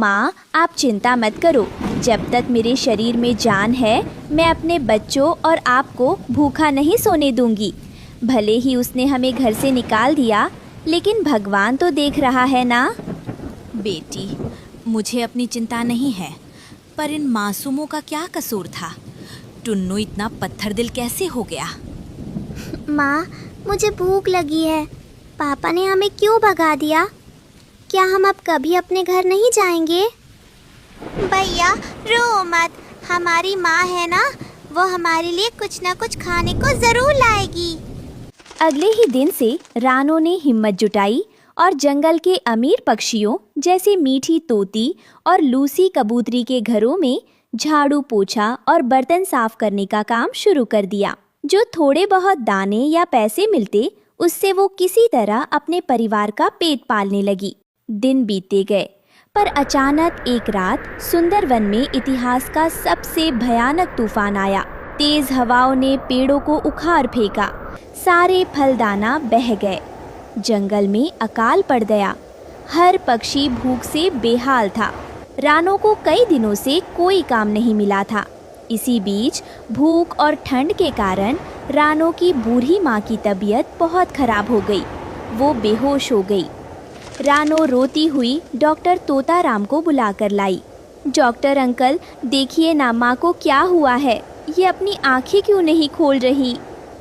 माँ, आप चिंता मत करो। जब तक मेरे शरीर में जान है, मैं अपने बच्चों और आपको भूखा नहीं सोने दूंगी। भले ही उसने हमें घर से निकाल दिया, लेकिन भगवान तो देख रहा है ना। बेटी, मुझे अपनी चिंता नहीं है, पर इन मासूमों का क्या कसूर था? टुन्नू इतना पत्थर दिल कैसे हो गया? माँ, मुझे भूख लगी है। पापा ने हमें क्यों भगा दिया? क्या हम अब कभी अपने घर नहीं जाएंगे? भैया रो मत, हमारी माँ है ना, वो हमारे लिए कुछ न कुछ खाने को जरूर लाएगी। अगले ही दिन से रानो ने हिम्मत जुटाई और जंगल के अमीर पक्षियों जैसे मीठी तोती और लूसी कबूतरी के घरों में झाड़ू पोछा और बर्तन साफ करने का काम शुरू कर दिया। जो थोड़े बहुत दाने या पैसे मिलते, उससे वो किसी तरह अपने परिवार का पेट पालने लगी। दिन बीते गए, पर अचानक एक रात सुंदरवन में इतिहास का सबसे भयानक तूफान आया। तेज हवाओं ने पेड़ों को उखाड़ फेंका, सारे फलदाना बह गए, जंगल में अकाल पड़ गया। हर पक्षी भूख से बेहाल था। रानो को कई दिनों से कोई काम नहीं मिला था। इसी बीच भूख और ठंड के कारण रानो की बूढ़ी माँ की तबीयत बहुत खराब हो गई। वो बेहोश हो गई। रानो रोती हुई डॉक्टर तोताराम को बुलाकर लाई। डॉक्टर अंकल, देखिए ना, माँ को क्या हुआ है? ये अपनी आंखें क्यों नहीं खोल रही?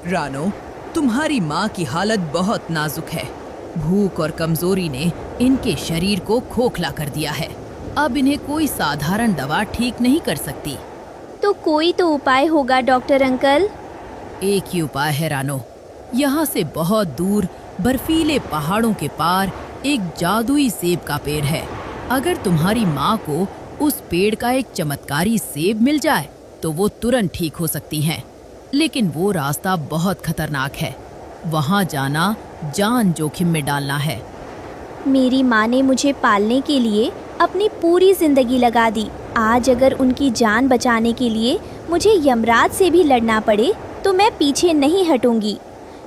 रानो, तुम्हारी माँ की हालत बहुत नाजुक है। भूख और कमजोरी ने इनके शरीर को खोखला कर दिया है। अब इन्हें कोई साधारण दवा ठीक नहीं कर सकती। तो कोई तो उपाय होगा डॉक्टर अंकल। एक ही उपाय है रानो। यहाँ से बहुत दूर बर्फीले पहाड़ों के पार एक जादुई सेब का पेड़ है। अगर तुम्हारी माँ को उस पेड़ का एक चमत्कारी सेब मिल जाए तो वो तुरंत ठीक हो सकती हैं। लेकिन वो रास्ता बहुत खतरनाक है। वहाँ जाना जान जोखिम में डालना है। मेरी माँ ने मुझे पालने के लिए अपनी पूरी जिंदगी लगा दी। आज अगर उनकी जान बचाने के लिए मुझे यमराज से भी लड़ना पड़े तो मैं पीछे नहीं हटूंगी।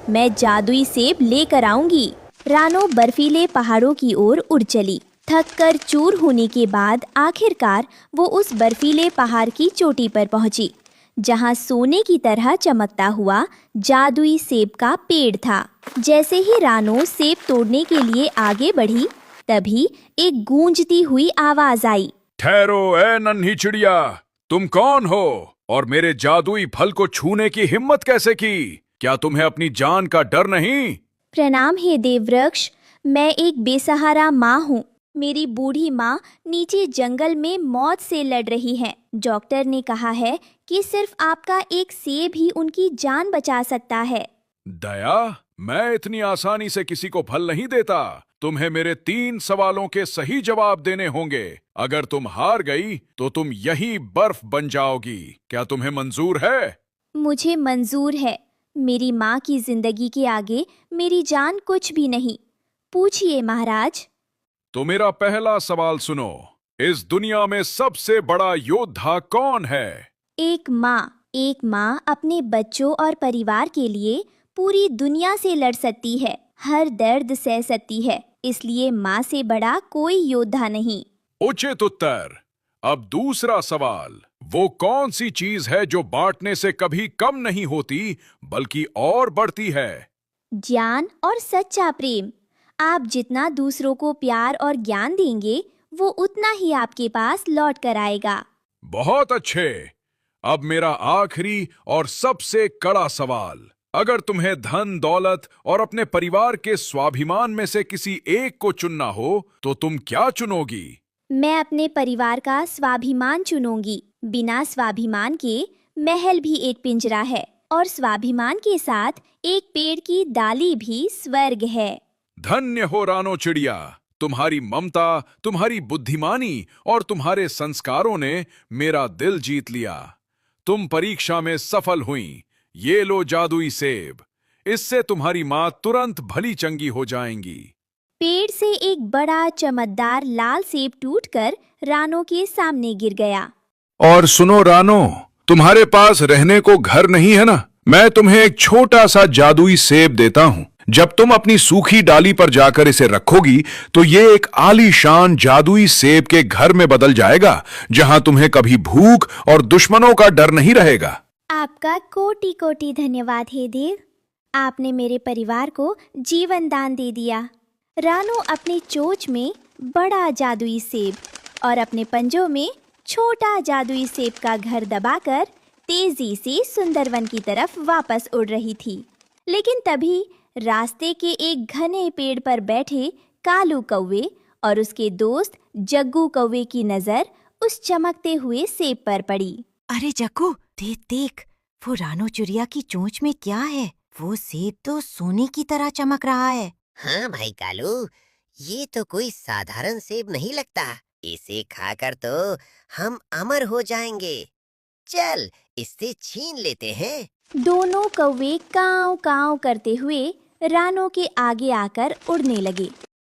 मैं जादुई सेब लेकर आऊंगी। रानो बर्फीले पहाड़ों की ओर उड़ चली। थक कर चूर होने के बाद आखिरकार वो उस बर्फीले पहाड़ की चोटी पर पहुंची, जहां सोने की तरह चमकता हुआ जादुई सेब का पेड़ था। जैसे ही रानो सेब तोड़ने के लिए आगे बढ़ी, तभी एक गूंजती हुई आवाज आई। ठहरो ए नन्ही चिड़िया, तुम कौन हो और मेरे जादुई फल को छूने की हिम्मत कैसे की? क्या तुम्हें अपनी जान का डर नहीं? प्रणाम हे देववृक्ष, मैं एक बेसहारा माँ हूँ। मेरी बूढ़ी माँ नीचे जंगल में मौत से लड़ रही है। डॉक्टर ने कहा है कि सिर्फ आपका एक सेब ही उनकी जान बचा सकता है। दया, मैं इतनी आसानी से किसी को फल नहीं देता। तुम्हें मेरे 3 सवालों के सही जवाब देने होंगे। अगर तुम हार गई तो तुम यही बर्फ बन जाओगी। क्या तुम्हें मंजूर है? मुझे मंजूर है। मेरी माँ की जिंदगी के आगे मेरी जान कुछ भी नहीं। पूछिए महाराज। तो मेरा पहला सवाल सुनो। इस दुनिया में सबसे बड़ा योद्धा कौन है? एक माँ। एक माँ अपने बच्चों और परिवार के लिए पूरी दुनिया से लड़ सकती है, हर दर्द सह सकती है। इसलिए माँ से बड़ा कोई योद्धा नहीं। उचित उत्तर। अब दूसरा सवाल। वो कौन सी चीज है जो बांटने से कभी कम नहीं होती बल्कि और बढ़ती है? ज्ञान और सच्चा प्रेम। आप जितना दूसरों को प्यार और ज्ञान देंगे, वो उतना ही आपके पास लौट कर आएगा। बहुत अच्छे। अब मेरा आखिरी और सबसे कड़ा सवाल। अगर तुम्हें धन दौलत और अपने परिवार के स्वाभिमान में से किसी एक को चुनना हो तो तुम क्या चुनोगी? मैं अपने परिवार का स्वाभिमान चुनूंगी। बिना स्वाभिमान के महल भी एक पिंजरा है और स्वाभिमान के साथ एक पेड़ की डाली भी स्वर्ग है। धन्य हो रानो चिड़िया। तुम्हारी ममता, तुम्हारी बुद्धिमानी और तुम्हारे संस्कारों ने मेरा दिल जीत लिया। तुम परीक्षा में सफल हुई। ये लो जादुई सेब। इससे तुम्हारी माँ तुरंत भली चंगी हो जाएंगी। पेड़ से एक बड़ा चमकदार लाल सेब टूटकर रानो के सामने गिर गया। और सुनो रानो, तुम्हारे पास रहने को घर नहीं है ना? मैं तुम्हें एक छोटा सा जादुई सेब देता हूँ। जब तुम अपनी सूखी डाली पर जाकर इसे रखोगी तो ये एक आलीशान जादुई सेब के घर में बदल जाएगा, जहां तुम्हें कभी भूख और दुश्मनों का डर नहीं रहेगा। आपका कोटि कोटि धन्यवाद हे देव। आपने मेरे परिवार को जीवन दान दे दिया। रानो अपनी चोंच में बड़ा जादुई सेब और अपने पंजों में छोटा जादुई सेब का घर दबाकर तेजी से सुंदरवन की तरफ वापस उड़ रही थी। लेकिन तभी रास्ते के एक घने पेड़ पर बैठे कालू कौवे और उसके दोस्त जग्गू कौवे की नजर उस चमकते हुए सेब पर पड़ी। अरे जग्गू, देख देख, वो रानो चिड़िया की चोंच में क्या है? वो सेब तो सोने की तरह चमक रहा है। हाँ भाई कालू, ये तो कोई साधारण सेब नहीं लगता। इसे खाकर तो हम अमर हो जाएंगे। चल इससे छीन लेते हैं। दोनों कौवे काव काव करते हुए रानो के आगे आकर उड़ने लगे।